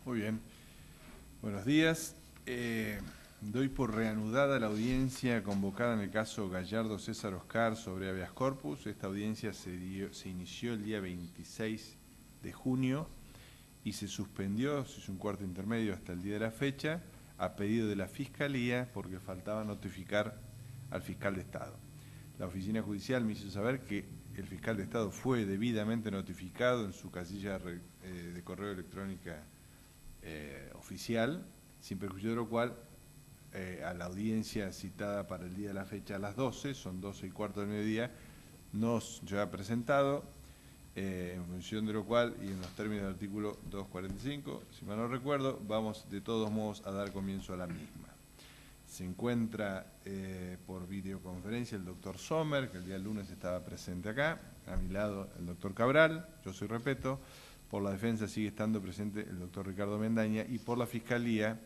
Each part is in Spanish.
Muy bien. Buenos días. Doy por reanudada la audiencia convocada en el caso Gallardo César Oscar sobre habeas corpus. Esta audiencia se inició el día 26 de junio y se suspendió, se hizo un cuarto intermedio hasta el día de la fecha, a pedido de la Fiscalía porque faltaba notificar al fiscal de Estado. La oficina judicial me hizo saber que el fiscal de Estado fue debidamente notificado en su casilla de correo electrónica oficial, sin perjuicio de lo cual a la audiencia citada para el día de la fecha a las 12, son 12:15 del mediodía, nos ha presentado, en función de lo cual y en los términos del artículo 245, si mal no recuerdo, vamos de todos modos a dar comienzo a la misma. Se encuentra por videoconferencia el doctor Sommer, que el día lunes estaba presente acá, a mi lado el doctor Cabral, yo soy Repeto. Por la defensa sigue estando presente el doctor Ricardo Mendaña y por la Fiscalía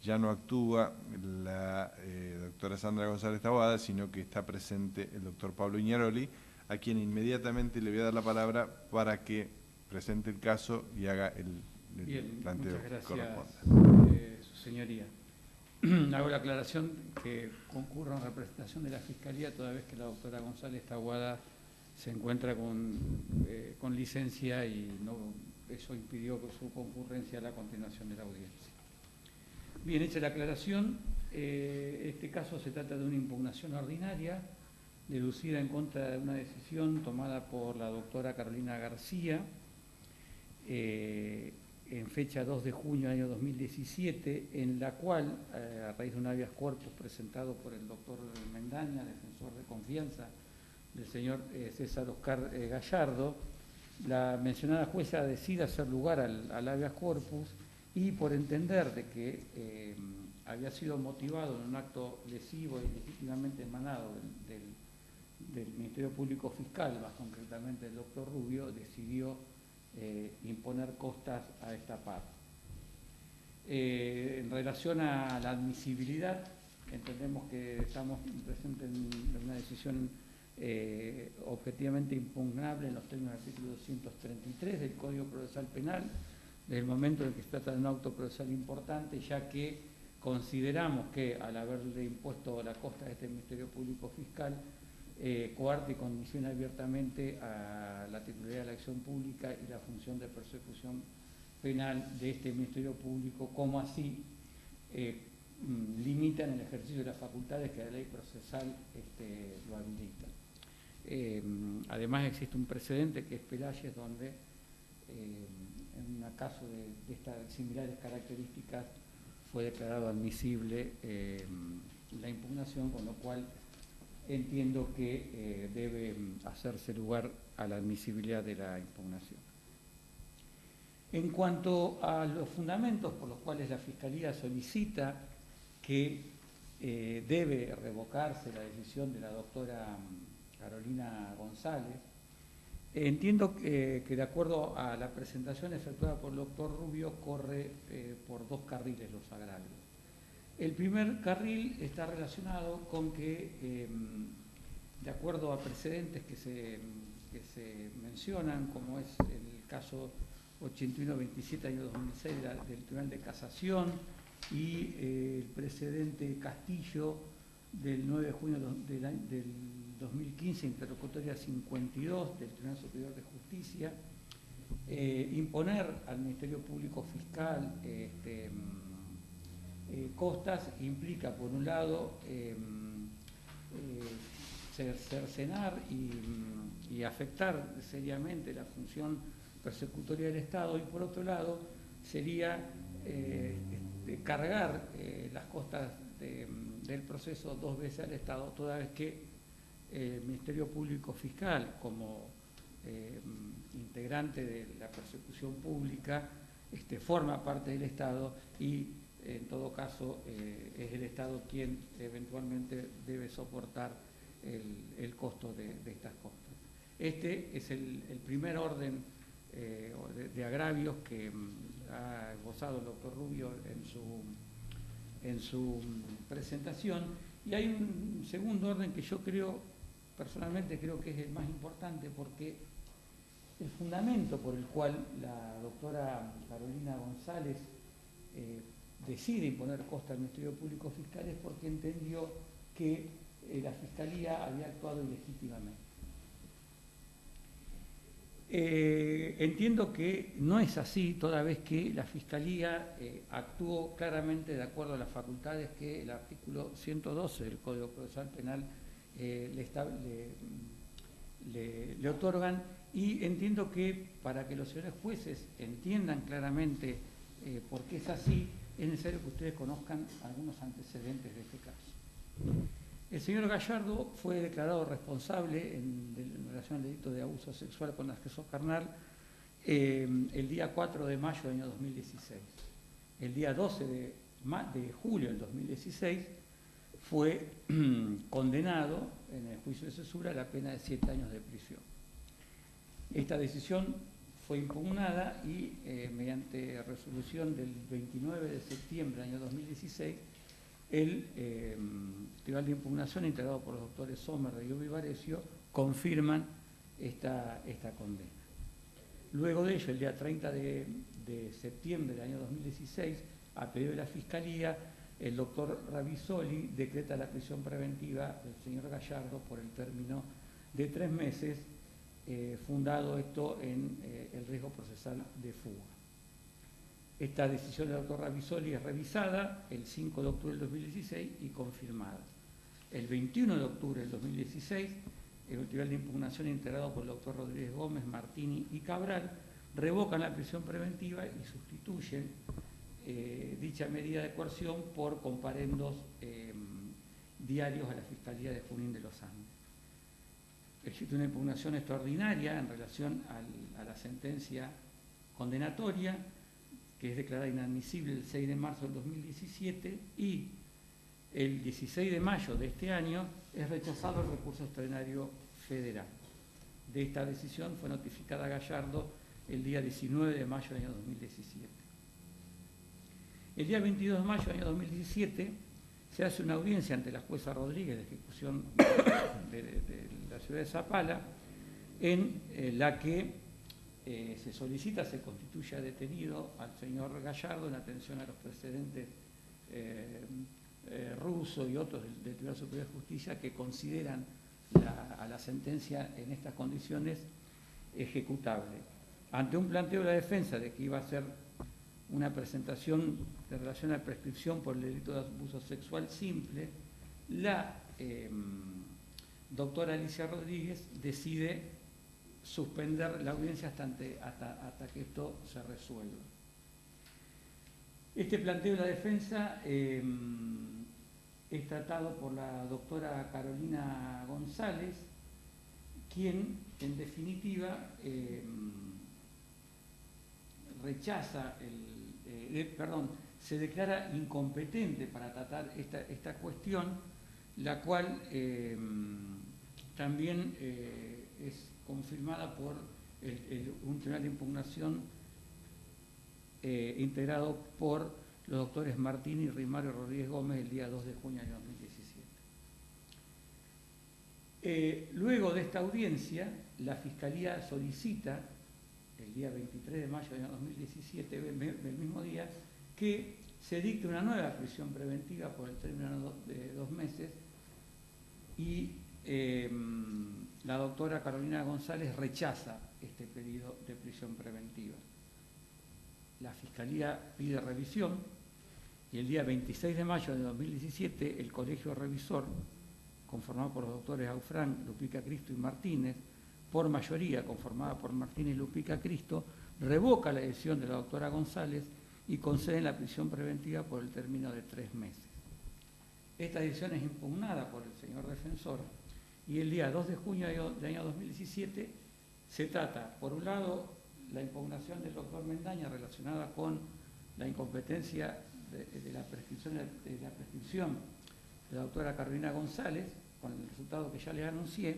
ya no actúa la doctora Sandra González Taboada, sino que está presente el doctor Pablo Iñaroli, a quien inmediatamente le voy a dar la palabra para que presente el caso y haga el planteo que corresponda. Su señoría. Hago la aclaración que concurro en representación de la Fiscalía toda vez que la doctora González Taboada se encuentra con licencia y eso impidió su concurrencia a la continuación de la audiencia. Bien, hecha la aclaración, este caso se trata de una impugnación ordinaria deducida en contra de una decisión tomada por la doctora Carolina García en fecha 2 de junio del año 2017, en la cual, a raíz de un habeas corpus presentado por el doctor Mendaña, defensor de confianza del señor César Oscar Gallardo, la mencionada jueza decide hacer lugar al habeas corpus y por entender de que había sido motivado en un acto lesivo y legítimamente emanado del Ministerio Público Fiscal, más concretamente el doctor Rubio, decidió imponer costas a esta parte. En relación a la admisibilidad, entendemos que estamos presentes en una decisión objetivamente impugnable en los términos del artículo 233 del Código Procesal Penal, desde el momento en que se trata de un auto procesal importante, ya que consideramos que al haberle impuesto la costa a este Ministerio Público Fiscal, coarta y condiciona abiertamente a la titularidad de la acción pública y la función de persecución penal de este Ministerio Público, como así limitan el ejercicio de las facultades que la ley procesal lo habilita. Además existe un precedente que es Pelayes, donde en un caso de estas similares características fue declarado admisible la impugnación, con lo cual entiendo que debe hacerse lugar a la admisibilidad de la impugnación. En cuanto a los fundamentos por los cuales la Fiscalía solicita que debe revocarse la decisión de la doctora Carolina González, entiendo que de acuerdo a la presentación efectuada por el doctor Rubio corre por dos carriles los agravios. El primer carril está relacionado con que, de acuerdo a precedentes que se mencionan, como es el caso 8127 año 2006 del Tribunal de Casación y el precedente Castillo del 9 de junio del 2015, interlocutoria 52 del Tribunal Superior de Justicia, imponer al Ministerio Público Fiscal costas implica, por un lado, cercenar y afectar seriamente la función persecutoria del Estado, y por otro lado sería cargar las costas del proceso dos veces al Estado, toda vez que el Ministerio Público Fiscal, como integrante de la persecución pública, forma parte del Estado y en todo caso es el Estado quien eventualmente debe soportar el costo de estas costas. Este es el primer orden de agravios que ha esbozado el doctor Rubio en su presentación, y hay un segundo orden que yo personalmente creo que es el más importante, porque el fundamento por el cual la doctora Carolina González decide imponer costa al Ministerio Público Fiscal es porque entendió que la Fiscalía había actuado ilegítimamente. Entiendo que no es así, toda vez que la Fiscalía actuó claramente de acuerdo a las facultades que el artículo 112 del Código Procesal Penal le otorgan, y entiendo que para que los señores jueces entiendan claramente por qué es así, es necesario que ustedes conozcan algunos antecedentes de este caso. El señor Gallardo fue declarado responsable en relación al delito de abuso sexual con acceso carnal el día 4 de mayo del año 2016. El día 12 de julio del 2016 fue condenado en el juicio de cesura a la pena de 7 años de prisión. Esta decisión fue impugnada y mediante resolución del 29 de septiembre del año 2016, el Tribunal de Impugnación, integrado por los doctores Sommer, Reyubi y Varecio, confirman esta condena. Luego de ello, el día 30 de septiembre del año 2016, a pedido de la Fiscalía, el doctor Ravisoli decreta la prisión preventiva del señor Gallardo por el término de 3 meses, fundado esto en el riesgo procesal de fuga. Esta decisión del doctor Ravisoli es revisada el 5 de octubre del 2016 y confirmada. El 21 de octubre del 2016, el Tribunal de Impugnación, integrado por el doctor Rodríguez Gómez, Martini y Cabral, revocan la prisión preventiva y sustituyen dicha medida de coerción por comparendos diarios a la Fiscalía de Junín de los Andes. Existe una impugnación extraordinaria en relación a la sentencia condenatoria, que es declarada inadmisible el 6 de marzo del 2017, y el 16 de mayo de este año es rechazado el recurso extraordinario federal. De esta decisión fue notificada a Gallardo el día 19 de mayo del año 2017. El día 22 de mayo del año 2017 se hace una audiencia ante la jueza Rodríguez de ejecución de la ciudad de Zapala, en la que se solicita se constituya detenido al señor Gallardo en atención a los precedentes rusos y otros del Tribunal Superior de Justicia que consideran a la sentencia en estas condiciones ejecutable. Ante un planteo de la defensa de que iba a ser una presentación de relación a prescripción por el delito de abuso sexual simple, la doctora Alicia Rodríguez decide suspender la audiencia hasta que esto se resuelva. Este planteo de la defensa es tratado por la doctora Carolina González, quien en definitiva se declara incompetente para tratar esta cuestión, la cual también es confirmada por un tribunal de impugnación integrado por los doctores Martini, Rimario y Rodríguez Gómez el día 2 de junio de 2017. Luego de esta audiencia, la Fiscalía solicita, el día 23 de mayo de 2017, el mismo día, que se dicte una nueva prisión preventiva por el término de 2 meses, y la doctora Carolina González rechaza este pedido de prisión preventiva. La Fiscalía pide revisión y el día 26 de mayo de 2017 el Colegio Revisor, conformado por los doctores Aufrán, Lupica Cristo y Martínez, por mayoría conformada por Martínez y Lupica Cristo, revoca la decisión de la doctora González y concede la prisión preventiva por el término de 3 meses. Esta decisión es impugnada por el señor defensor y el día 2 de junio del año 2017 se trata, por un lado, la impugnación del doctor Mendaña relacionada con la incompetencia de la prescripción de la doctora Carolina González, con el resultado que ya les anuncié,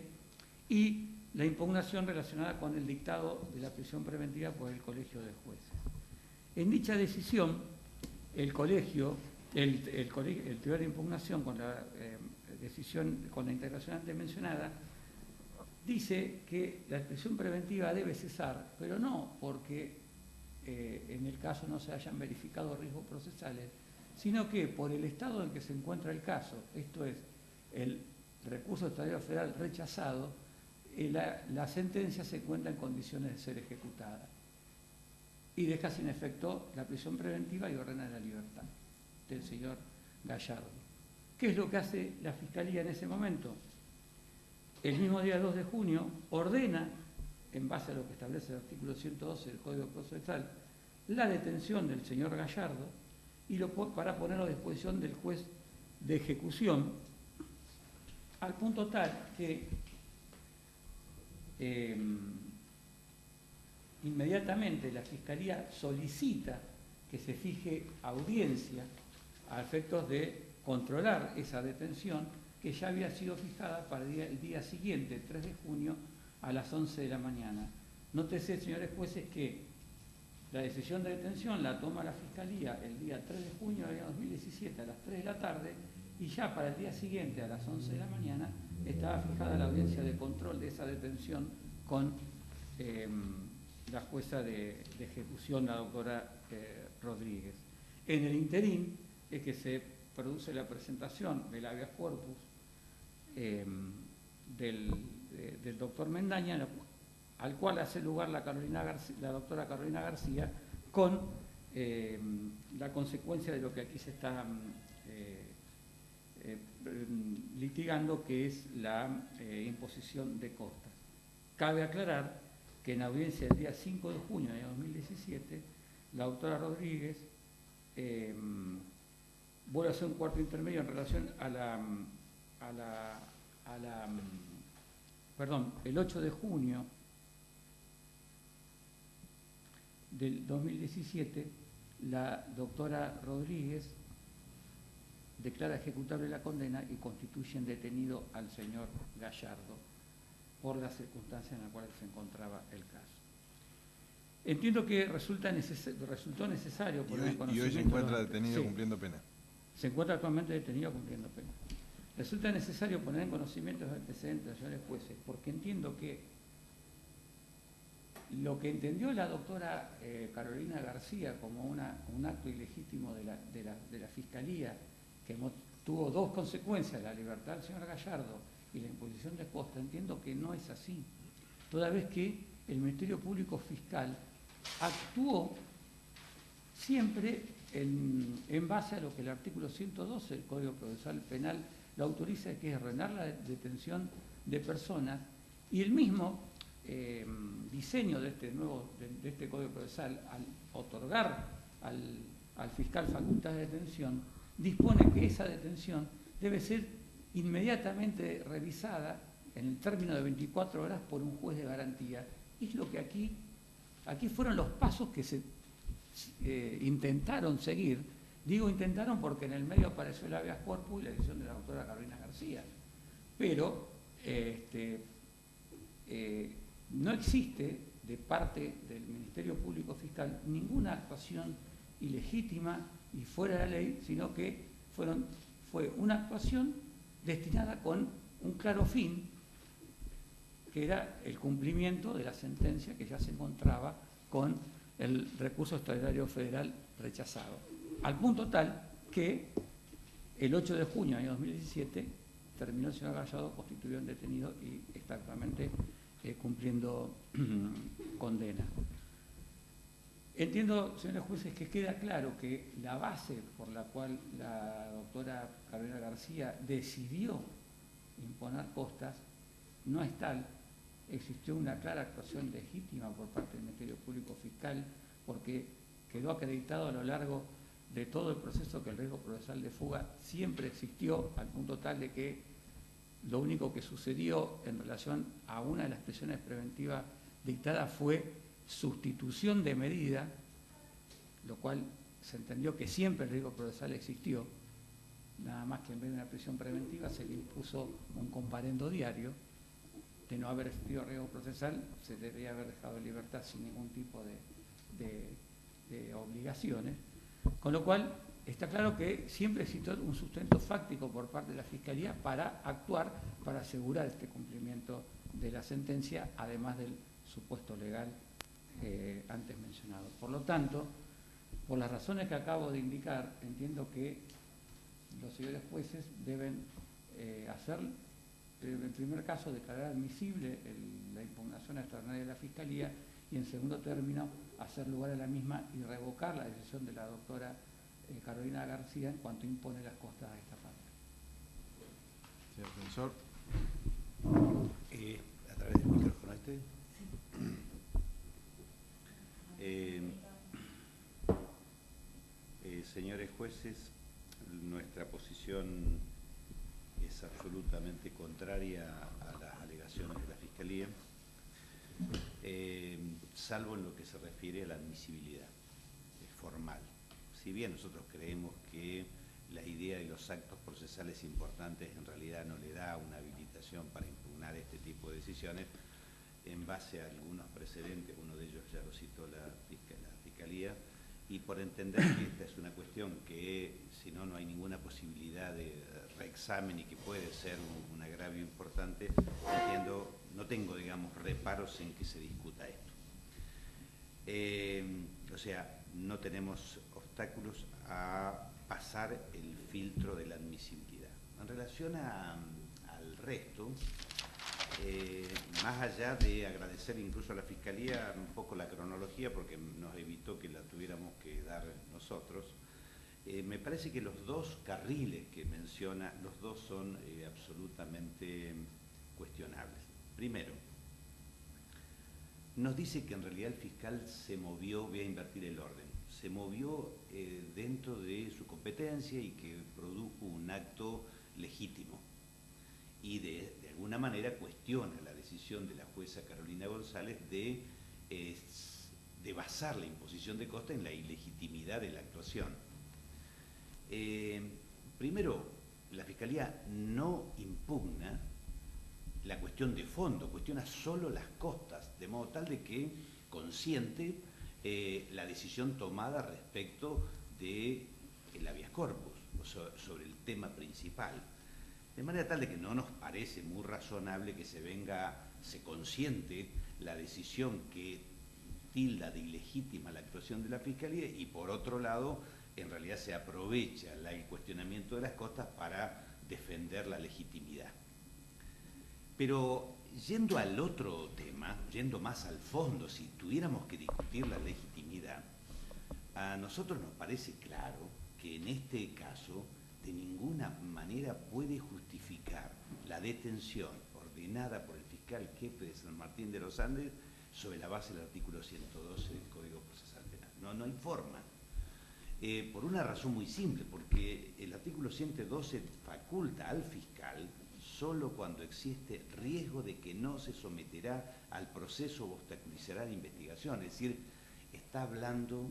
y la impugnación relacionada con el dictado de la prisión preventiva por el Colegio de Jueces. En dicha decisión, el Tribunal de Impugnación, con la decisión, con la integración antes mencionada, dice que la prisión preventiva debe cesar, pero no porque en el caso no se hayan verificado riesgos procesales, sino que por el estado en que se encuentra el caso, esto es, el recurso extraordinario federal rechazado, la sentencia se encuentra en condiciones de ser ejecutada y deja sin efecto la prisión preventiva y ordena la libertad del señor Gallardo. ¿Qué es lo que hace la Fiscalía en ese momento? El mismo día 2 de junio ordena, en base a lo que establece el artículo 112 del Código Procesal, la detención del señor Gallardo y para ponerlo a disposición del juez de ejecución, al punto tal que inmediatamente la Fiscalía solicita que se fije audiencia a efectos de controlar esa detención que ya había sido fijada para el día siguiente, el 3 de junio, a las 11 de la mañana. Nótese, señores jueces, que la decisión de detención la toma la Fiscalía el día 3 de junio del año 2017 a las 3 de la tarde y ya para el día siguiente, a las 11 de la mañana, estaba fijada la audiencia de control de esa detención con la jueza de ejecución, la doctora Rodríguez. En el interín es que se produce la presentación del habeas corpus del doctor Mendaña, al cual hace lugar la doctora Carolina García, con la consecuencia de lo que aquí se está litigando, que es la imposición de costas. Cabe aclarar que en audiencia del día 5 de junio de 2017, la doctora Rodríguez vuelve a hacer un cuarto intermedio en relación el 8 de junio del 2017, la doctora Rodríguez declara ejecutable la condena y constituyen detenido al señor Gallardo por las circunstancias en las cuales se encontraba el caso. Entiendo que resultó necesario poner en conocimiento... Y hoy se encuentra detenido cumpliendo pena. Se encuentra actualmente detenido cumpliendo pena. Resulta necesario poner en conocimiento los antecedentes, señores jueces, porque entiendo que lo que entendió la doctora Carolina García como un acto ilegítimo de la Fiscalía, que tuvo dos consecuencias, la libertad del señor Gallardo y la imposición de costa, entiendo que no es así, toda vez que el Ministerio Público Fiscal actuó siempre en base a lo que el artículo 112 del Código Procesal Penal lo autoriza, que es ordenar la detención de personas, y el mismo diseño de este Código Procesal, al otorgar al fiscal facultad de detención, dispone que esa detención debe ser inmediatamente revisada en el término de 24 horas por un juez de garantía. Y es lo que aquí fueron los pasos que se intentaron seguir. Digo intentaron porque en el medio apareció el habeas corpus y la decisión de la doctora Carolina García. Pero no existe de parte del Ministerio Público Fiscal ninguna actuación ilegítima y fuera de la ley, sino que fue una actuación destinada con un claro fin, que era el cumplimiento de la sentencia que ya se encontraba con el recurso extraordinario federal rechazado. Al punto tal que el 8 de junio del año 2017 terminó el señor Gallardo constituido en detenido y está actualmente cumpliendo condena. Entiendo, señores jueces, que queda claro que la base por la cual la doctora Carolina García decidió imponer costas no es tal. Existió una clara actuación legítima por parte del Ministerio Público Fiscal, porque quedó acreditado a lo largo de todo el proceso que el riesgo procesal de fuga siempre existió, al punto tal de que lo único que sucedió en relación a una de las prisiones preventivas dictadas fue sustitución de medida, lo cual se entendió que siempre el riesgo procesal existió, nada más que en vez de una prisión preventiva se le impuso un comparendo diario. De no haber existido riesgo procesal, se debería haber dejado en libertad sin ningún tipo de obligaciones, con lo cual está claro que siempre existió un sustento fáctico por parte de la Fiscalía para actuar, para asegurar este cumplimiento de la sentencia, además del supuesto legal antes mencionado. Por lo tanto, por las razones que acabo de indicar, entiendo que los señores jueces deben hacer, en primer caso, declarar admisible la impugnación extraordinaria de la Fiscalía y, en segundo término, hacer lugar a la misma y revocar la decisión de la doctora Carolina García en cuanto impone las costas a esta parte. Señor defensor. A través del micrófono este. Señores jueces, nuestra posición es absolutamente contraria a las alegaciones de la Fiscalía, salvo en lo que se refiere a la admisibilidad formal. Si bien nosotros creemos que la idea de los actos procesales importantes en realidad no le da una habilitación para impugnar este tipo de decisiones, en base a algunos precedentes, uno de ellos ya lo citó la Fiscalía, y por entender que esta es una cuestión que, si no, no hay ninguna posibilidad de reexamen y que puede ser un agravio importante, no tengo, digamos, reparos en que se discuta esto. O sea, no tenemos obstáculos a pasar el filtro de la admisibilidad. En relación al resto, más allá de agradecer incluso a la Fiscalía un poco la cronología, porque nos evitó que la tuviéramos que dar nosotros, me parece que los dos carriles que menciona, los dos son absolutamente cuestionables. Primero, nos dice que en realidad el fiscal se movió, voy a invertir el orden, se movió dentro de su competencia y que produjo un acto legítimo. Y de alguna manera cuestiona la decisión de la jueza Carolina González de basar la imposición de costa en la ilegitimidad de la actuación. Primero, la Fiscalía no impugna la cuestión de fondo, cuestiona solo las costas, de modo tal de que consiente la decisión tomada respecto del habeas corpus, sobre el tema principal. De manera tal de que no nos parece muy razonable que se consiente la decisión que tilda de ilegítima la actuación de la Fiscalía y, por otro lado, en realidad se aprovecha el cuestionamiento de las costas para defender la legitimidad. Pero yendo al otro tema, yendo más al fondo, si tuviéramos que discutir la legitimidad, a nosotros nos parece claro que en este caso de ninguna manera puede justificar la detención ordenada por el fiscal jefe de San Martín de los Andes sobre la base del artículo 112 del Código Procesal Penal. No hay forma. Por una razón muy simple, porque el artículo 112 faculta al fiscal solo cuando existe riesgo de que no se someterá al proceso o obstaculizará la investigación. Es decir, está hablando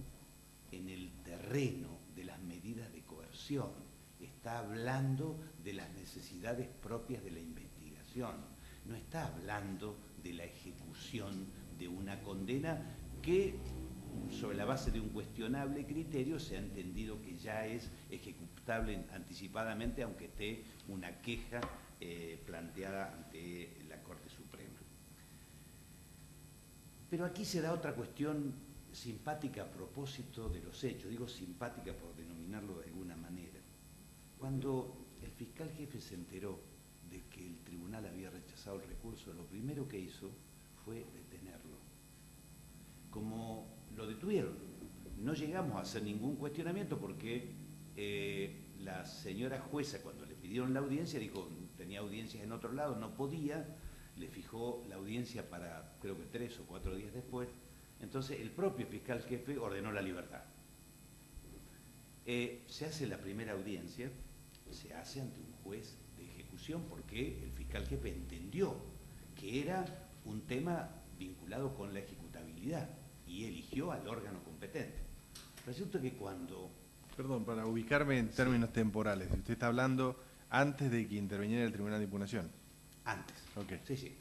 en el terreno de las medidas de coerción, está hablando de las necesidades propias de la investigación, no está hablando de la ejecución de una condena que, sobre la base de un cuestionable criterio, se ha entendido que ya es ejecutable anticipadamente, aunque esté una queja planteada ante la Corte Suprema. Pero aquí se da otra cuestión simpática a propósito de los hechos, digo simpática por denominarlo de alguna manera. Cuando el fiscal jefe se enteró de que el tribunal había rechazado el recurso, lo primero que hizo fue detenerlo. Como lo detuvieron, no llegamos a hacer ningún cuestionamiento porque la señora jueza, cuando le pidieron la audiencia, dijo, tenía audiencias en otro lado, no podía, le fijó la audiencia para, creo que 3 o 4 días después. Entonces el propio fiscal jefe ordenó la libertad. Se hace la primera audiencia, se hace ante un juez de ejecución porque el fiscal jefe entendió que era un tema vinculado con la ejecutabilidad y eligió al órgano competente. Resulta que cuando... Perdón, para ubicarme en términos temporales, usted está hablando antes de que interviniera el Tribunal de Impugnación. Antes. Okay. Sí, sí.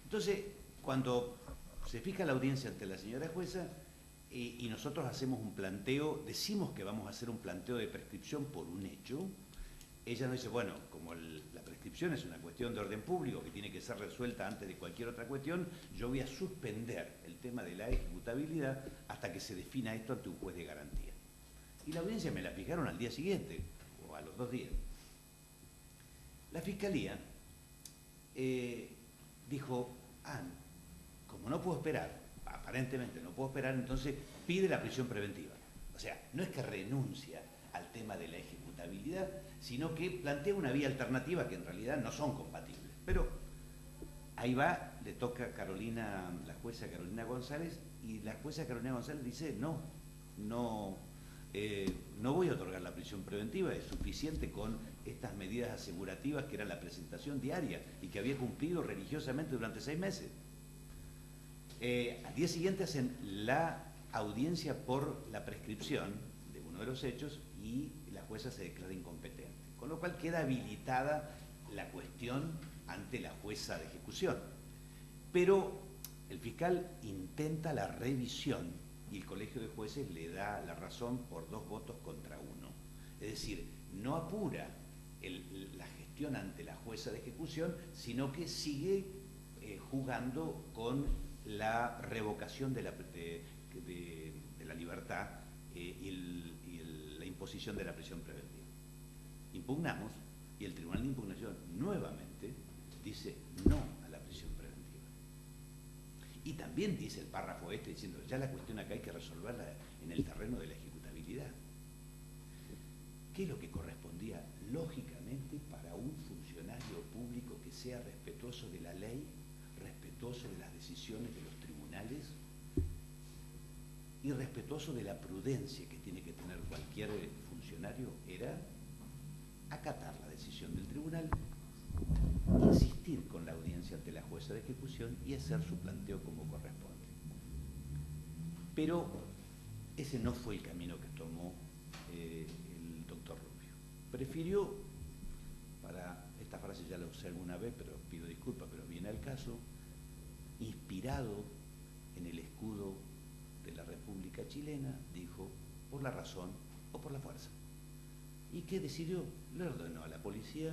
Entonces, cuando se fija la audiencia ante la señora jueza y nosotros hacemos un planteo, decimos que vamos a hacer un planteo de prescripción por un hecho, ella nos dice, bueno, como la prescripción es una cuestión de orden público que tiene que ser resuelta antes de cualquier otra cuestión, yo voy a suspender el tema de la ejecutabilidad hasta que se defina esto ante un juez de garantía. Y la audiencia me la fijaron al día siguiente, o a los 2 días. La Fiscalía dijo, como no puedo esperar, aparentemente no puedo esperar, entonces pide la prisión preventiva. O sea, no es que renuncia al tema de la ejecutabilidad, sino que plantea una vía alternativa que en realidad no son compatibles. Pero ahí va, le toca a Carolina, la jueza Carolina González, y la jueza Carolina González dice, no voy a otorgar la prisión preventiva, es suficiente con estas medidas asegurativas que era la presentación diaria y que había cumplido religiosamente durante 6 meses. Al día siguiente hacen la audiencia por la prescripción de uno de los hechos y la jueza se declara incompetente, con lo cual queda habilitada la cuestión ante la jueza de ejecución. Pero el fiscal intenta la revisión y el colegio de jueces le da la razón por 2 votos contra 1. Es decir, no apura la gestión ante la jueza de ejecución, sino que sigue jugando con la revocación de la libertad y la imposición de la prisión preventiva. Impugnamos y el Tribunal de Impugnación nuevamente dice no a la prisión preventiva. Y también dice el párrafo este diciendo ya la cuestión acá hay que resolverla en el terreno de la ejecutabilidad. ¿Qué es lo que correspondía lógicamente para un funcionario público que sea respetuoso de la ley, respetuoso de las decisiones de los tribunales y respetuoso de la prudencia que tiene que tener cualquier funcionario? Era acatar la decisión del tribunal, insistir con la audiencia ante la jueza de ejecución y hacer su planteo como corresponde. Pero ese no fue el camino que tomó el doctor Rubio. Prefirió, esta frase ya la usé alguna vez, pero pido disculpas, pero viene al caso, inspirado en el escudo de la República Chilena, dijo, por la razón o por la fuerza. ¿Y qué decidió? Le ordenó a la policía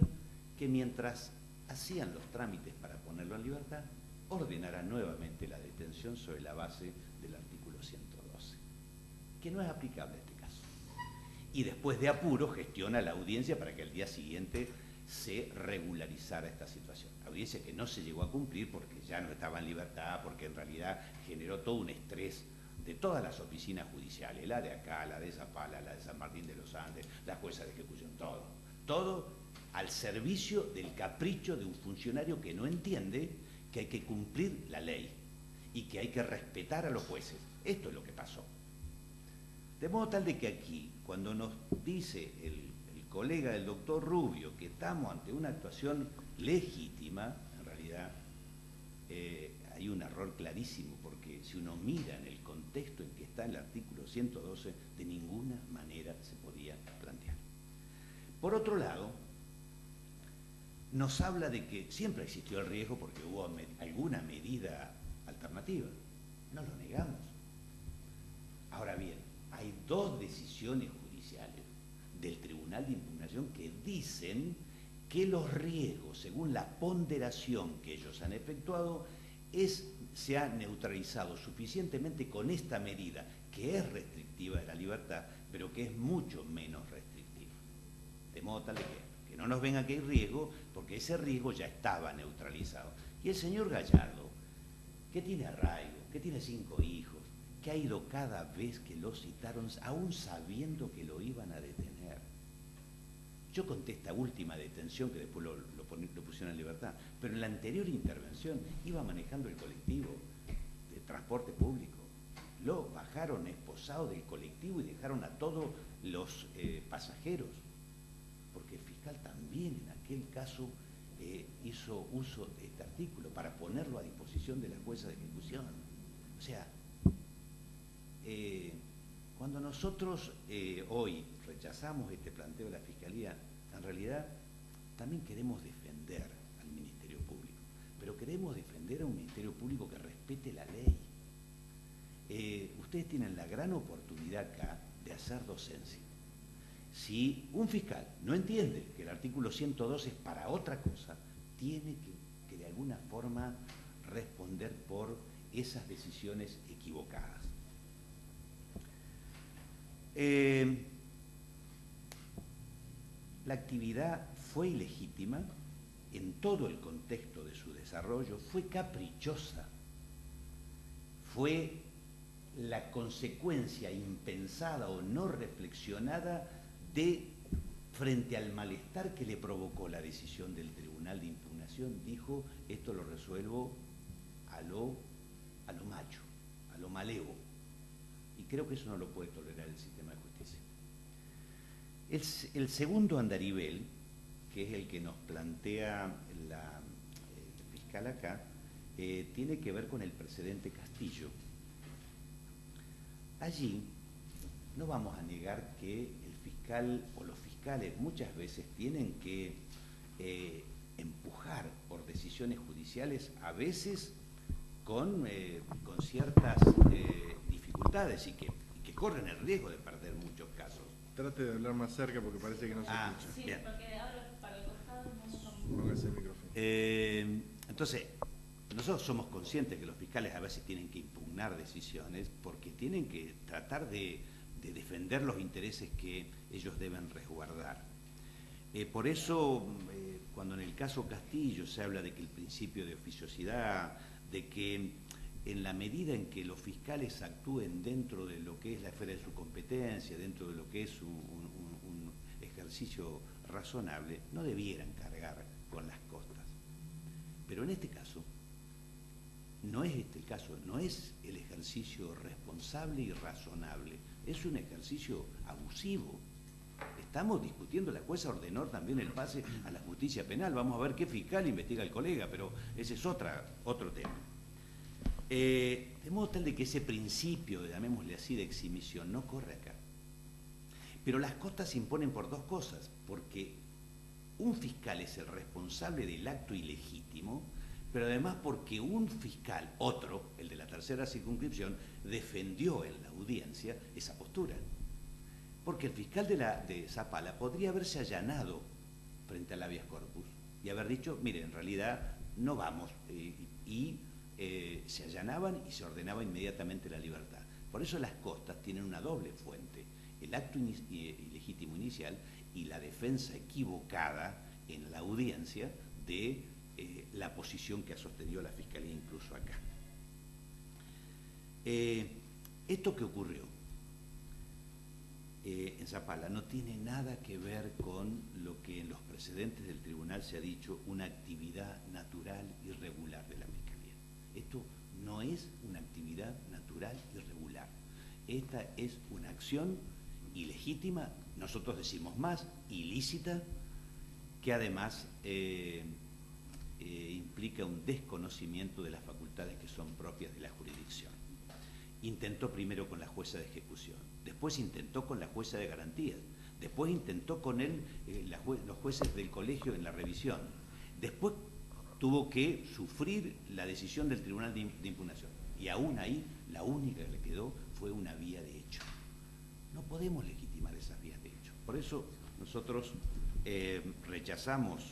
que mientras hacían los trámites para ponerlo en libertad, ordenara nuevamente la detención sobre la base del artículo 112, que no es aplicable a este caso. Y después de apuro gestiona la audiencia para que al día siguiente se regularizara esta situación. Audiencia que no se llegó a cumplir porque ya no estaba en libertad, porque en realidad generó todo un estrés de todas las oficinas judiciales, la de acá, la de Zapala, la de San Martín de los Andes, la jueza de ejecución, todo al servicio del capricho de un funcionario que no entiende que hay que cumplir la ley y que hay que respetar a los jueces. Esto es lo que pasó. De modo tal de que aquí, cuando nos dice el colega del doctor Rubio que estamos ante una actuación legítima, en realidad hay un error clarísimo, porque si uno mira en el contexto en que está el artículo 112, de ninguna manera se podía plantear. Por otro lado, nos habla de que siempre existió el riesgo porque hubo alguna medida alternativa. No lo negamos. Ahora bien, hay 2 decisiones judiciales del Tribunal de Impugnación que dicen que los riesgos, según la ponderación que ellos han efectuado, se ha neutralizado suficientemente con esta medida, que es restrictiva de la libertad, pero que es mucho menos restrictiva. De modo tal de que no nos venga que hay riesgo, porque ese riesgo ya estaba neutralizado. Y el señor Gallardo, que tiene arraigo, que tiene 5 hijos, que ha ido cada vez que lo citaron, aún sabiendo que lo iban a detener. Yo conté esta última detención, que después lo pusieron en libertad, pero en la anterior intervención iba manejando el colectivo de transporte público. Lo bajaron esposado del colectivo y dejaron a todos los pasajeros, porque el fiscal también en aquel caso hizo uso de este artículo para ponerlo a disposición de la jueza de ejecución. O sea, cuando nosotros hoy rechazamos este planteo de la Fiscalía, en realidad también queremos defender al Ministerio Público, pero queremos defender a un Ministerio Público que respete la ley. Ustedes tienen la gran oportunidad acá de hacer docencia. Si un fiscal no entiende que el artículo 102 es para otra cosa, tiene que de alguna forma responder por esas decisiones equivocadas. La actividad fue ilegítima en todo el contexto de su desarrollo, fue caprichosa, fue la consecuencia impensada o no reflexionada frente al malestar que le provocó la decisión del Tribunal de Impugnación. Dijo, esto lo resuelvo a lo macho, a lo malevo. Y creo que eso no lo puede tolerar el sistema de justicia. El segundo andarivel, que es el que nos plantea el fiscal acá, tiene que ver con el precedente Castillo. Allí no vamos a negar que el fiscal o los fiscales muchas veces tienen que empujar por decisiones judiciales, a veces con ciertas dificultades y que corren el riesgo de perder muchos casos. Trate de hablar más cerca porque parece que no se escucha. Sí, bien. porque ahora para el costado no son... Póngase el micrófono. Entonces, nosotros somos conscientes que los fiscales a veces tienen que impugnar decisiones porque tienen que tratar de defender los intereses que ellos deben resguardar. Por eso, cuando en el caso Castillo se habla de que el principio de oficiosidad, de que en la medida en que los fiscales actúen dentro de lo que es la esfera de su competencia, dentro de lo que es un ejercicio razonable, no debieran cargar con las costas. Pero en este caso, no es este el caso, no es el ejercicio responsable y razonable, es un ejercicio abusivo. Estamos discutiendo, la jueza ordenó también el pase a la justicia penal, vamos a ver qué fiscal investiga el colega, pero ese es otro tema. De modo tal de que ese principio, llamémosle así, de exhibición, no corre acá. Pero las costas se imponen por dos cosas, porque un fiscal es el responsable del acto ilegítimo, pero además porque un fiscal, otro, el de la tercera circunscripción, defendió en la audiencia esa postura. Porque el fiscal de Zapala podría haberse allanado frente al habeas corpus y haber dicho, mire, en realidad no vamos, se allanaban y se ordenaba inmediatamente la libertad. Por eso las costas tienen una doble fuente, el acto ilegítimo inicial y la defensa equivocada en la audiencia de la posición que ha sostenido la Fiscalía incluso acá. Esto que ocurrió en Zapala no tiene nada que ver con lo que en los precedentes del tribunal se ha dicho una actividad natural y regular de la Fiscalía. Esto no es una actividad natural y regular. Esta es una acción ilegítima, nosotros decimos más, ilícita, que además implica un desconocimiento de las facultades que son propias de la jurisdicción. Intentó primero con la jueza de ejecución, después intentó con la jueza de garantías, después intentó con los jueces del colegio en la revisión, después tuvo que sufrir la decisión del Tribunal de Impugnación y aún ahí la única que le quedó fue una vía de hecho. No podemos legitimar esas vías de hecho. Por eso nosotros rechazamos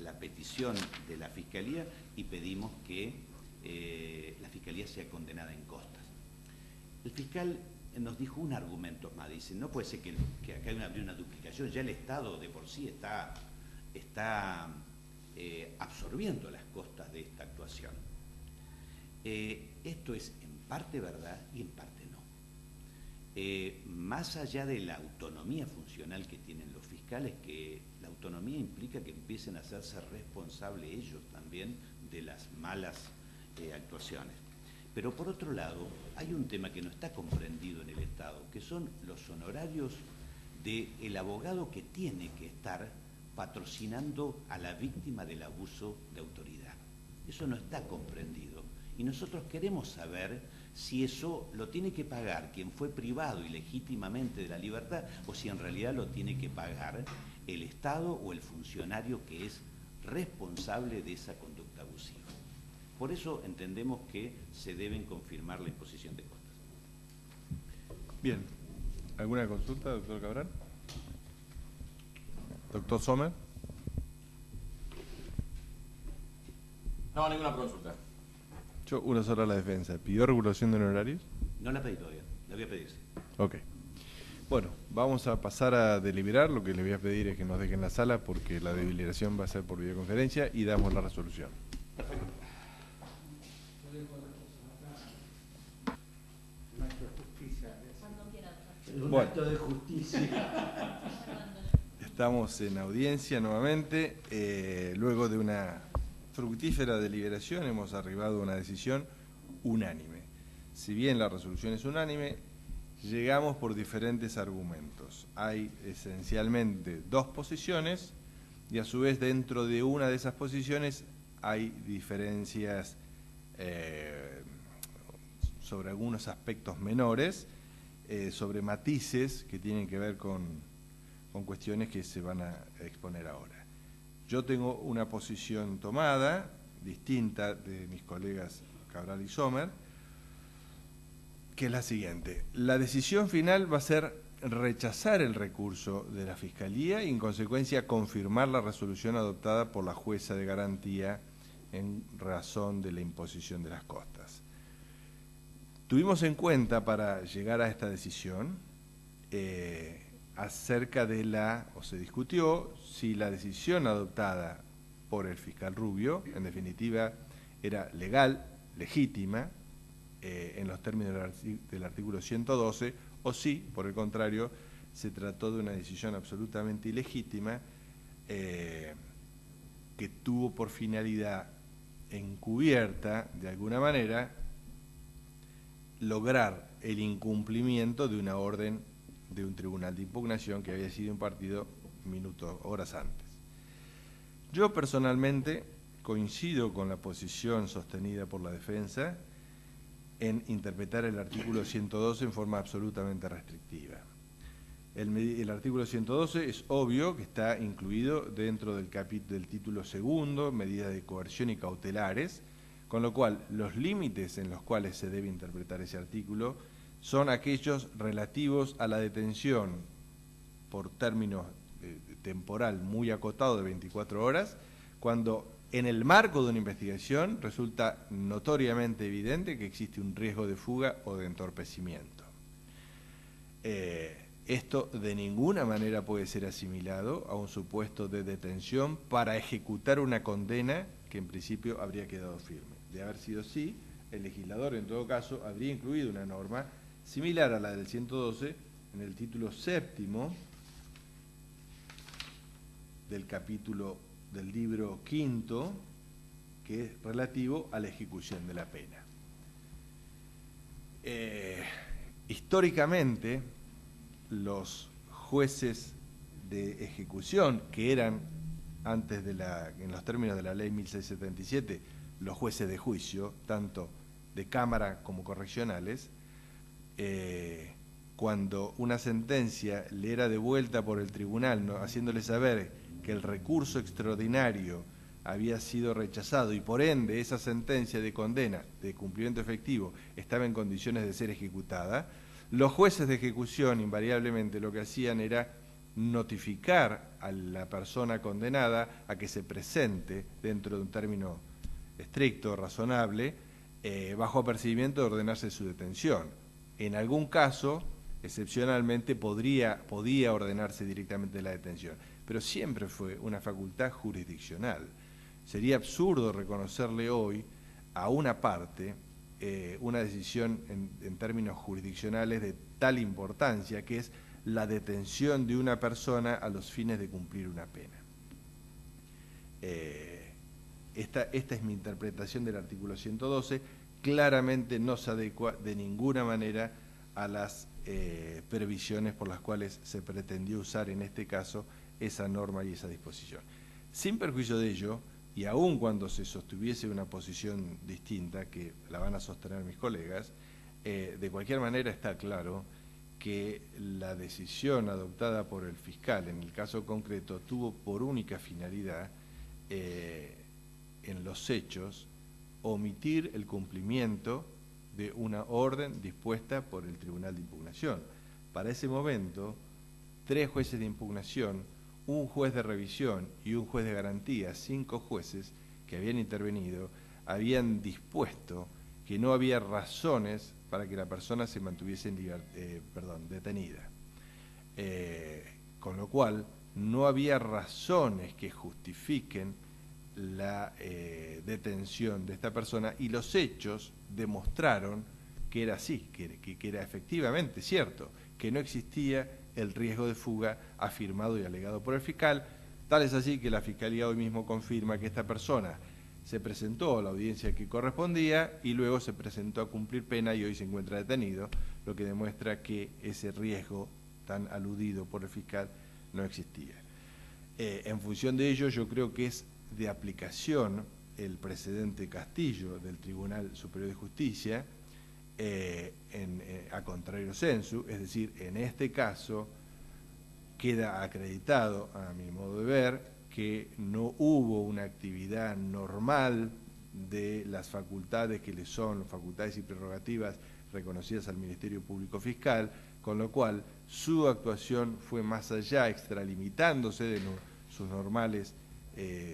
la petición de la Fiscalía y pedimos que la Fiscalía sea condenada en costas. El fiscal nos dijo un argumento más, dice, no puede ser que acá haya una duplicación, ya el Estado de por sí está absorbiendo las costas de esta actuación. Esto es en parte verdad y en parte no. Más allá de la autonomía funcional que tienen los fiscales, que la autonomía implica que empiecen a hacerse responsables ellos también de las malas actuaciones. Pero por otro lado, hay un tema que no está comprendido en el Estado, que son los honorarios del abogado que tiene que estar patrocinando a la víctima del abuso de autoridad. Eso no está comprendido. Y nosotros queremos saber si eso lo tiene que pagar quien fue privado ilegítimamente de la libertad o si en realidad lo tiene que pagar el Estado o el funcionario que es responsable de esa conducta abusiva. Por eso entendemos que se deben confirmar la imposición de costas. Bien. ¿Alguna consulta, doctor Cabral? Doctor Sommer. No, ninguna consulta. Yo, una sola a la defensa. ¿Pidió regulación de honorarios? No la pedí todavía, la voy a pedir. Sí. Ok. Bueno, vamos a pasar a deliberar. Lo que le voy a pedir es que nos dejen la sala porque la deliberación va a ser por videoconferencia y damos la resolución. Cuando quiera. Un Bueno. acto de justicia. Estamos en audiencia nuevamente. Luego de una fructífera deliberación hemos arribado a una decisión unánime. Si bien la resolución es unánime, llegamos por diferentes argumentos. Hay esencialmente dos posiciones y a su vez dentro de una de esas posiciones hay diferencias sobre algunos aspectos menores, sobre matices que tienen que ver con cuestiones que se van a exponer ahora. Yo tengo una posición tomada, distinta de mis colegas Cabral y Sommer, que es la siguiente. La decisión final va a ser rechazar el recurso de la Fiscalía y en consecuencia confirmar la resolución adoptada por la jueza de garantía en razón de la imposición de las costas. Tuvimos en cuenta para llegar a esta decisión acerca de se discutió si la decisión adoptada por el fiscal Rubio, en definitiva, era legal, legítima, en los términos del artículo 112, o si, por el contrario, se trató de una decisión absolutamente ilegítima que tuvo por finalidad encubierta, de alguna manera, lograr el incumplimiento de una orden de un tribunal de impugnación que había sido impartido horas antes. Yo personalmente coincido con la posición sostenida por la defensa en interpretar el artículo 112 en forma absolutamente restrictiva. El artículo 112 es obvio que está incluido dentro del título segundo, medidas de coerción y cautelares, con lo cual los límites en los cuales se debe interpretar ese artículo son aquellos relativos a la detención por término temporal muy acotado de 24 horas, cuando en el marco de una investigación resulta notoriamente evidente que existe un riesgo de fuga o de entorpecimiento. Esto de ninguna manera puede ser asimilado a un supuesto de detención para ejecutar una condena que en principio habría quedado firme. De haber sido así, el legislador en todo caso habría incluido una norma similar a la del 112 en el título séptimo del capítulo del libro quinto, que es relativo a la ejecución de la pena. Históricamente, los jueces de ejecución, que eran antes en los términos de la ley 1677, los jueces de juicio, tanto de cámara como correccionales, cuando una sentencia le era devuelta por el tribunal, ¿no?, haciéndole saber que el recurso extraordinario había sido rechazado y por ende esa sentencia de condena de cumplimiento efectivo estaba en condiciones de ser ejecutada, los jueces de ejecución invariablemente lo que hacían era notificar a la persona condenada a que se presente dentro de un término estricto, razonable, bajo apercibimiento de ordenarse su detención. En algún caso, excepcionalmente, podía ordenarse directamente la detención, pero siempre fue una facultad jurisdiccional. Sería absurdo reconocerle hoy a una parte una decisión en términos jurisdiccionales de tal importancia que es la detención de una persona a los fines de cumplir una pena. Esta es mi interpretación del artículo 112, claramente no se adecua de ninguna manera a las previsiones por las cuales se pretendió usar en este caso esa norma y esa disposición. Sin perjuicio de ello, y aun cuando se sostuviese una posición distinta, que la van a sostener mis colegas, de cualquier manera está claro que la decisión adoptada por el fiscal en el caso concreto tuvo por única finalidad, en los hechos, omitir el cumplimiento de una orden dispuesta por el Tribunal de Impugnación. Para ese momento, 3 jueces de impugnación un juez de revisión y un juez de garantía, 5 jueces que habían intervenido, habían dispuesto que no había razones para que la persona se mantuviese detenida. Con lo cual, no había razones que justifiquen la detención de esta persona, y los hechos demostraron que era así, que era efectivamente cierto, que no existía el riesgo de fuga afirmado y alegado por el fiscal. Tal es así que la Fiscalía hoy mismo confirma que esta persona se presentó a la audiencia que correspondía y luego se presentó a cumplir pena y hoy se encuentra detenido, lo que demuestra que ese riesgo tan aludido por el fiscal no existía. En función de ello, yo creo que es de aplicación el precedente Castillo del Tribunal Superior de Justicia a contrario sensu, es decir, en este caso queda acreditado, a mi modo de ver, que no hubo una actividad normal de las facultades que le son facultades y prerrogativas reconocidas al Ministerio Público Fiscal, con lo cual su actuación fue más allá, extralimitándose de sus normales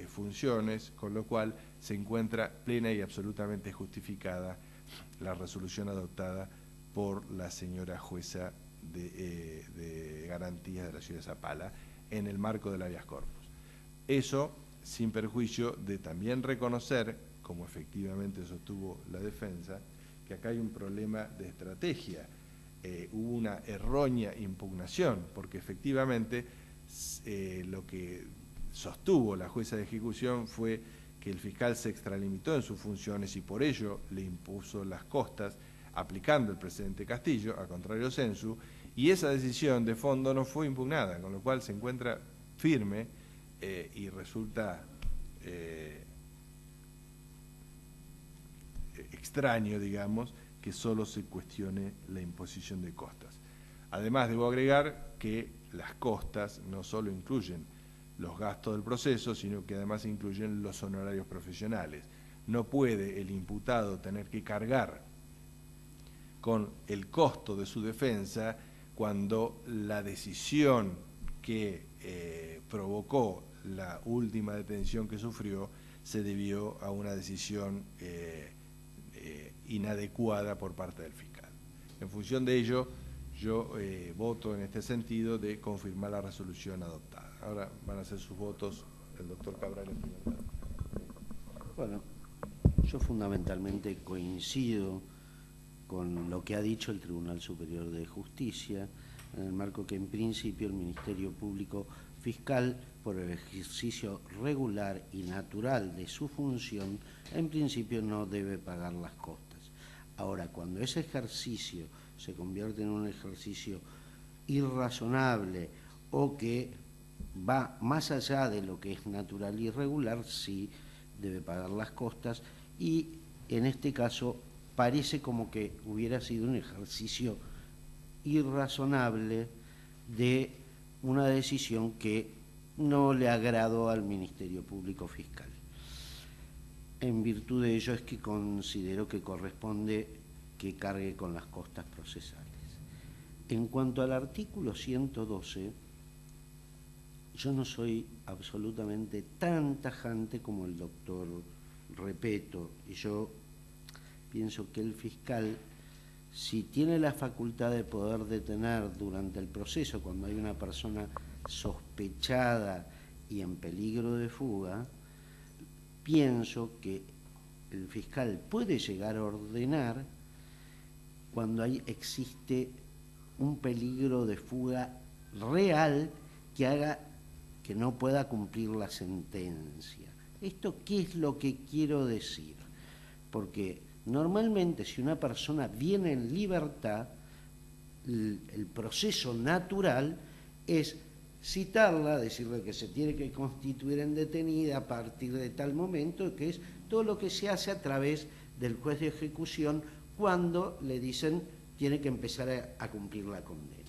funciones, con lo cual se encuentra plena y absolutamente justificada la resolución adoptada por la señora jueza de garantías de la ciudad de Zapala en el marco del habeas corpus. Eso sin perjuicio de también reconocer, como efectivamente sostuvo la defensa, que acá hay un problema de estrategia. Hubo una errónea impugnación, porque efectivamente lo que sostuvo la jueza de ejecución fue que el fiscal se extralimitó en sus funciones y por ello le impuso las costas aplicando el precedente Castillo, a contrario sensu, y esa decisión de fondo no fue impugnada, con lo cual se encuentra firme y resulta extraño, digamos, que solo se cuestione la imposición de costas. Además, debo agregar que las costas no solo incluyen los gastos del proceso, sino que además incluyen los honorarios profesionales. No puede el imputado tener que cargar con el costo de su defensa cuando la decisión que provocó la última detención que sufrió se debió a una decisión inadecuada por parte del fiscal. En función de ello, yo voto en este sentido de confirmar la resolución adoptada. Ahora van a hacer sus votos el doctor Cabral en primer lugar. Bueno, yo fundamentalmente coincido con lo que ha dicho el Tribunal Superior de Justicia, en el marco que en principio el Ministerio Público Fiscal, por el ejercicio regular y natural de su función, en principio no debe pagar las costas. Ahora, cuando ese ejercicio se convierte en un ejercicio irrazonable o que va más allá de lo que es natural y regular, sí debe pagar las costas, y en este caso parece como que hubiera sido un ejercicio irrazonable de una decisión que no le agradó al Ministerio Público Fiscal. En virtud de ello es que considero que corresponde que cargue con las costas procesales. En cuanto al artículo 112, yo no soy absolutamente tan tajante como el doctor Repetto, y yo pienso que el fiscal, si tiene la facultad de poder detener durante el proceso cuando hay una persona sospechada y en peligro de fuga, pienso que el fiscal puede llegar a ordenar cuando existe un peligro de fuga real que haga que no pueda cumplir la sentencia. ¿Esto qué es lo que quiero decir? Porque normalmente si una persona viene en libertad, el proceso natural es citarla, decirle que se tiene que constituir en detenida a partir de tal momento, que es todo lo que se hace a través del juez de ejecución cuando le dicen tiene que empezar a cumplir la condena.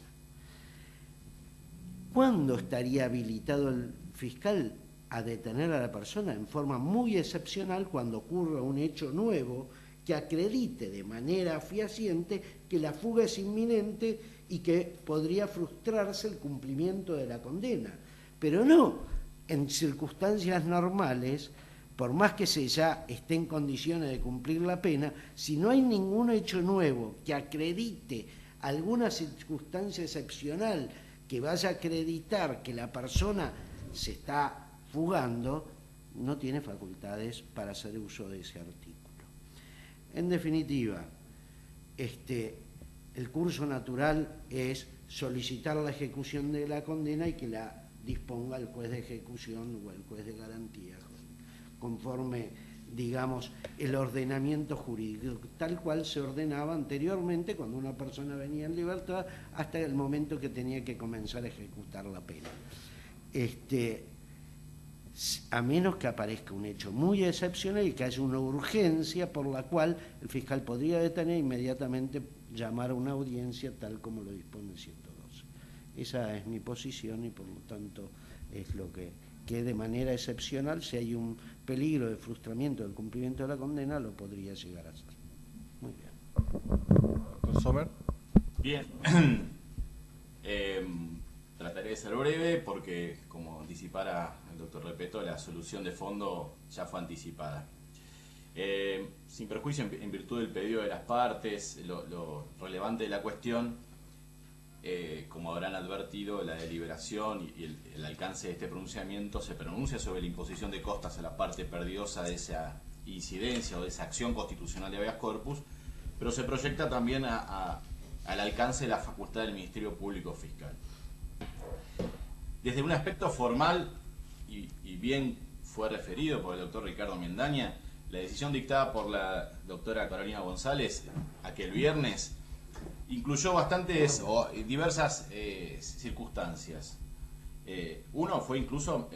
¿Cuándo estaría habilitado el fiscal a detener a la persona? En forma muy excepcional, cuando ocurra un hecho nuevo que acredite de manera fehaciente que la fuga es inminente y que podría frustrarse el cumplimiento de la condena. pero no en circunstancias normales, por más que se ya esté en condiciones de cumplir la pena, si no hay ningún hecho nuevo que acredite alguna circunstancia excepcional que vaya a acreditar que la persona se está fugando, no tiene facultades para hacer uso de ese artículo. En definitiva, el curso natural es solicitar la ejecución de la condena y que la disponga el juez de ejecución o el juez de garantía, conforme, digamos, el ordenamiento jurídico, tal cual se ordenaba anteriormente cuando una persona venía en libertad hasta el momento que tenía que comenzar a ejecutar la pena. A menos que aparezca un hecho muy excepcional y que haya una urgencia por la cual el fiscal podría detener e inmediatamente llamar a una audiencia tal como lo dispone el 112. Esa es mi posición y por lo tanto es lo que de manera excepcional, si hay un peligro de frustramiento del cumplimiento de la condena, lo podría llegar a hacer. Muy bien. Doctor Sommer. Bien. Trataré de ser breve porque, como anticipara el doctor Repeto, la solución de fondo ya fue anticipada. Sin perjuicio, en virtud del pedido de las partes, lo relevante de la cuestión, como habrán advertido, la deliberación y el alcance de este pronunciamiento se pronuncia sobre la imposición de costas a la parte perdiosa de esa incidencia o de esa acción constitucional de habeas corpus, pero se proyecta también al alcance de la facultad del Ministerio Público Fiscal. Desde un aspecto formal, y bien fue referido por el doctor Ricardo Mendaña, la decisión dictada por la doctora Carolina González aquel viernes incluyó diversas circunstancias. Uno fue incluso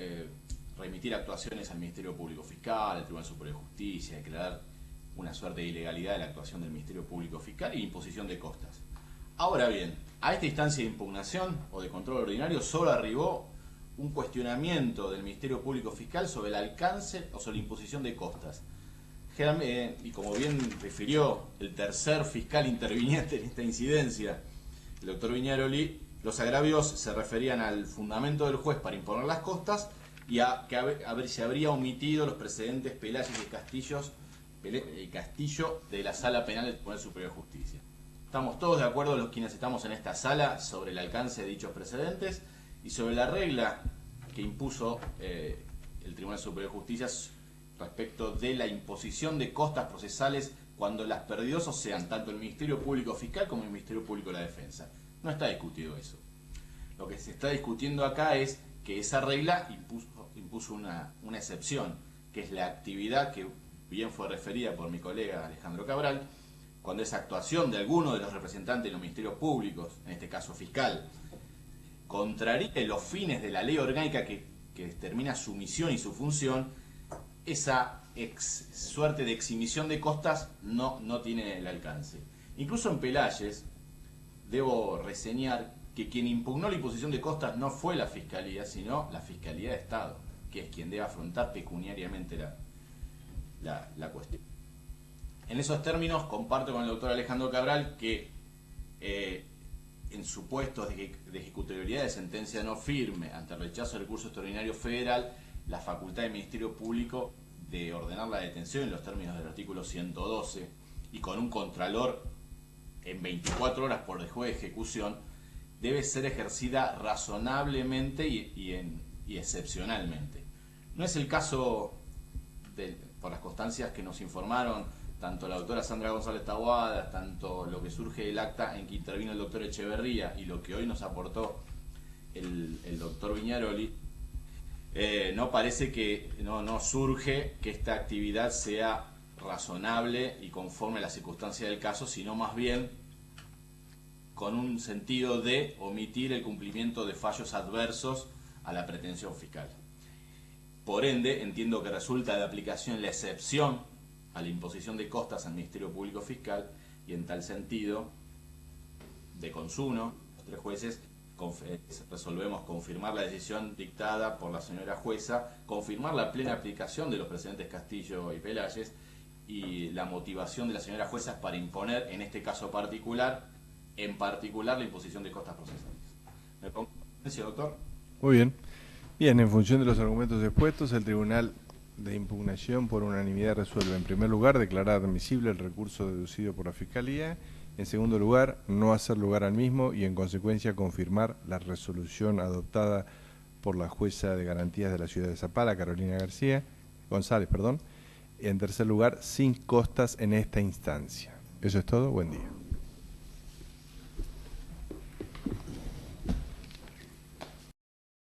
remitir actuaciones al Ministerio Público Fiscal, al Tribunal Superior de Justicia, declarar una suerte de ilegalidad de la actuación del Ministerio Público Fiscal y imposición de costas. Ahora bien, a esta instancia de impugnación o de control ordinario solo arribó un cuestionamiento del Ministerio Público Fiscal sobre el alcance o sobre la imposición de costas. Y como bien refirió el tercer fiscal interviniente en esta incidencia, el doctor Viñaroli, los agravios se referían al fundamento del juez para imponer las costas y a que se habría omitido los precedentes Pelayes y Castillo de la Sala Penal del Tribunal Superior de Justicia. Estamos todos de acuerdo, los quienes estamos en esta sala, sobre el alcance de dichos precedentes y sobre la regla que impuso el Tribunal Superior de Justicia respecto de la imposición de costas procesales cuando las perdidosos sean tanto el Ministerio Público Fiscal como el Ministerio Público de la Defensa. No está discutido eso. Lo que se está discutiendo acá es que esa regla impuso una excepción, que es la actividad que bien fue referida por mi colega Alejandro Cabral, cuando esa actuación de alguno de los representantes de los ministerios públicos, en este caso fiscal, contraría los fines de la ley orgánica que determina su misión y su función, esa suerte de exhibición de costas no tiene el alcance. Incluso en Pelayes, debo reseñar que quien impugnó la imposición de costas no fue la Fiscalía, sino la Fiscalía de Estado, que es quien debe afrontar pecuniariamente la cuestión. En esos términos, comparto con el doctor Alejandro Cabral que en supuestos de ejecutoriedad de sentencia no firme ante el rechazo del recurso extraordinario federal, la facultad del Ministerio Público de ordenar la detención en los términos del artículo 112 y con un contralor en 24 horas por el juez de ejecución debe ser ejercida razonablemente y excepcionalmente. No es el caso, por las constancias que nos informaron tanto la doctora Sandra González Taboada, tanto lo que surge del acta en que intervino el doctor Echeverría y lo que hoy nos aportó el doctor Viñaroli, no parece que no surge que esta actividad sea razonable y conforme a las circunstancias del caso, sino más bien con un sentido de omitir el cumplimiento de fallos adversos a la pretensión fiscal. Por ende, entiendo que resulta de aplicación la excepción a la imposición de costas al Ministerio Público Fiscal y en tal sentido, de consuno, los tres jueces resolvemos confirmar la decisión dictada por la señora jueza, confirmar la plena aplicación de los precedentes Castillo y Pelayes y la motivación de la señora jueza para imponer, en este caso particular, la imposición de costas procesales. ¿Me pongo en silencio, doctor? Muy bien. Bien, en función de los argumentos expuestos, el Tribunal de Impugnación por unanimidad resuelve, en primer lugar, declarar admisible el recurso deducido por la Fiscalía, en segundo lugar, no hacer lugar al mismo y, en consecuencia, confirmar la resolución adoptada por la jueza de garantías de la ciudad de Zapala, Carolina González, en tercer lugar, sin costas en esta instancia. Eso es todo, buen día.